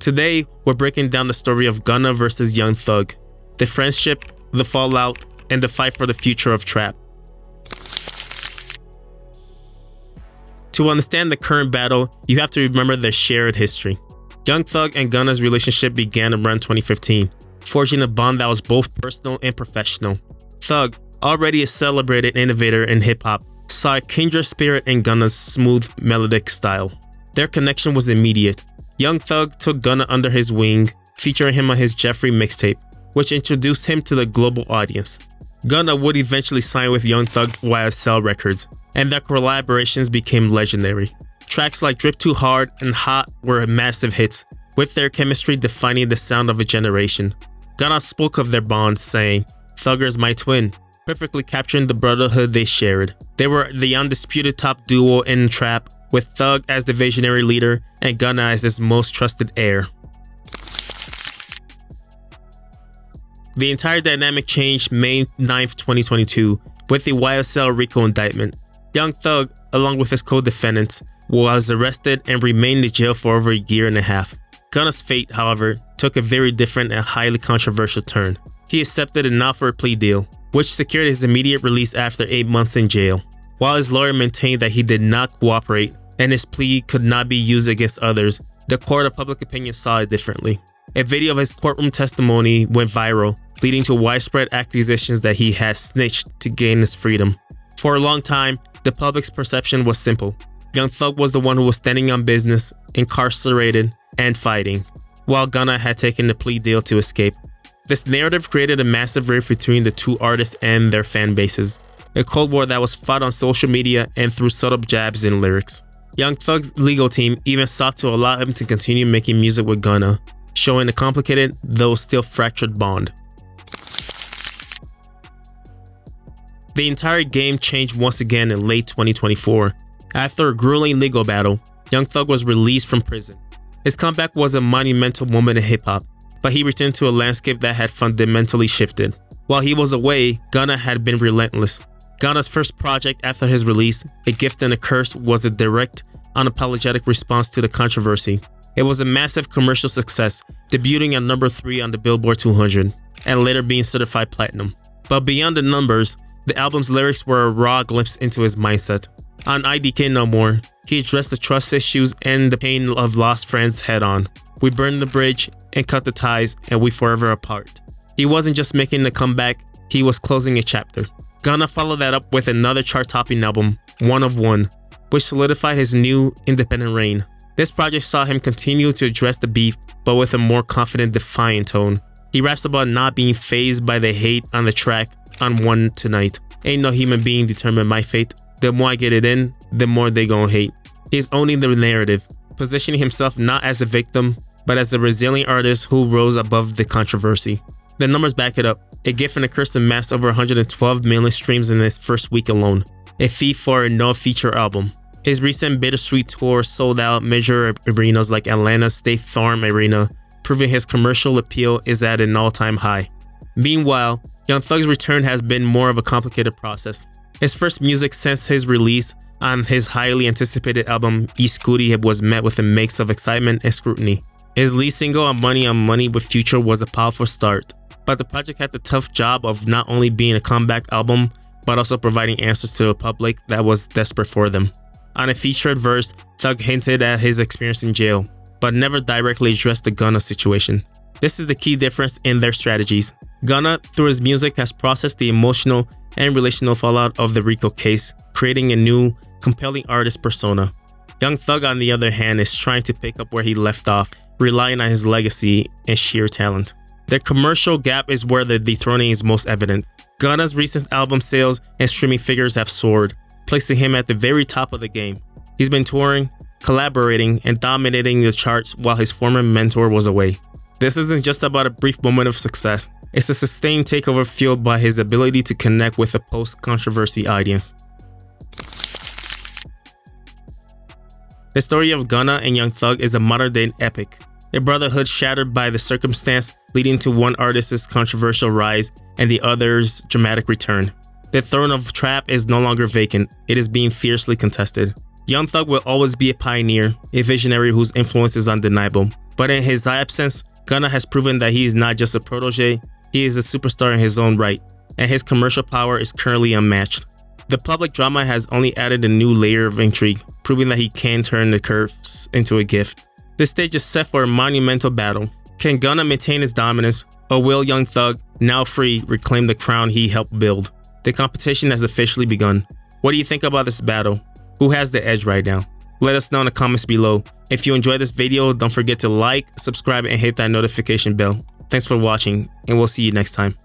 Today, we're breaking down the story of Gunna versus Young Thug, the friendship, the fallout, and the fight for the future of trap. To understand the current battle, you have to remember their shared history. Young Thug and Gunna's relationship began around 2015, forging a bond that was both personal and professional. Thug, already a celebrated innovator in hip-hop, saw a kindred spirit in Gunna's smooth, melodic style. Their connection was immediate. Young Thug took Gunna under his wing, featuring him on his Jeffrey mixtape, which introduced him to the global audience. Gunna would eventually sign with Young Thug's YSL Records, and their collaborations became legendary. Tracks like Drip Too Hard and Hot were massive hits, with their chemistry defining the sound of a generation. Gunna spoke of their bond, saying, "Thugger's my twin," perfectly capturing the brotherhood they shared. They were the undisputed top duo in trap, with Thug as the visionary leader and Gunna as his most trusted heir. The entire dynamic changed May 9th, 2022, with the YSL RICO indictment. Young Thug, along with his co-defendants, was arrested and remained in jail for over a year and a half. Gunna's fate, however, took a very different and highly controversial turn. He accepted an offered plea deal, which secured his immediate release after 8 months in jail. While his lawyer maintained that he did not cooperate and his plea could not be used against others, the court of public opinion saw it differently. A video of his courtroom testimony went viral, leading to widespread accusations that he had snitched to gain his freedom. For a long time, the public's perception was simple. Young Thug was the one who was standing on business, incarcerated, and fighting, while Gunna had taken the plea deal to escape. This narrative created a massive rift between the two artists and their fan bases, a cold war that was fought on social media and through subtle jabs in lyrics. Young Thug's legal team even sought to allow him to continue making music with Gunna, showing a complicated, though still fractured bond. The entire game changed once again in late 2024. After a grueling legal battle, Young Thug was released from prison. His comeback was a monumental moment in hip-hop, but he returned to a landscape that had fundamentally shifted. While he was away, Gunna had been relentless. Gunna's first project after his release, A Gift and a Curse, was a direct, unapologetic response to the controversy. It was a massive commercial success, debuting at number 3 on the Billboard 200, and later being certified platinum. But beyond the numbers, the album's lyrics were a raw glimpse into his mindset. On IDK No More, he addressed the trust issues and the pain of lost friends head on. We burned the bridge and cut the ties, and we forever apart. He wasn't just making a comeback, he was closing a chapter. Gunna followed that up with another chart-topping album, One of One, which solidified his new independent reign. This project saw him continue to address the beef, but with a more confident, defiant tone. He raps about not being fazed by the hate on the track on One Tonight. Ain't no human being determine my fate. The more I get it in, the more they gon' hate. He's owning the narrative, positioning himself not as a victim, but as a resilient artist who rose above the controversy. The numbers back it up. A Gift and a Curse amassed over 112 million streams in its first week alone, a feat for a no-feature album. His recent Bittersweet tour sold out major arenas like Atlanta State Farm Arena, proving his commercial appeal is at an all-time high. Meanwhile, Young Thug's return has been more of a complicated process. His first music since his release on his highly anticipated album E Scooty was met with a mix of excitement and scrutiny. His lead single on Money with Future was a powerful start, but the project had the tough job of not only being a comeback album, but also providing answers to a public that was desperate for them. On a featured verse, Thug hinted at his experience in jail, but never directly addressed the Gunna situation. This is the key difference in their strategies. Gunna, through his music, has processed the emotional and relational fallout of the RICO case, creating a new, compelling artist persona. Young Thug, on the other hand, is trying to pick up where he left off, relying on his legacy and sheer talent. The commercial gap is where the dethroning is most evident. Gunna's recent album sales and streaming figures have soared, placing him at the very top of the game. He's been touring, collaborating, and dominating the charts while his former mentor was away. This isn't just about a brief moment of success. It's a sustained takeover fueled by his ability to connect with a post-controversy audience. The story of Gunna and Young Thug is a modern-day epic, a brotherhood shattered by the circumstance leading to one artist's controversial rise and the other's dramatic return. The throne of trap is no longer vacant, it is being fiercely contested. Young Thug will always be a pioneer, a visionary whose influence is undeniable, But in his absence, Gunna has proven that he is not just a protege, he is a superstar in his own right, and his commercial power is currently unmatched. The public drama has only added a new layer of intrigue, proving that he can turn the curse into a gift. This stage is set for a monumental battle. Can Gunna maintain his dominance, or will Young Thug, now free, reclaim the crown he helped build? The competition has officially begun. What do you think about this battle? Who has the edge right now? Let us know in the comments below. If you enjoyed this video, don't forget to like, subscribe, and hit that notification bell. Thanks for watching, and we'll see you next time.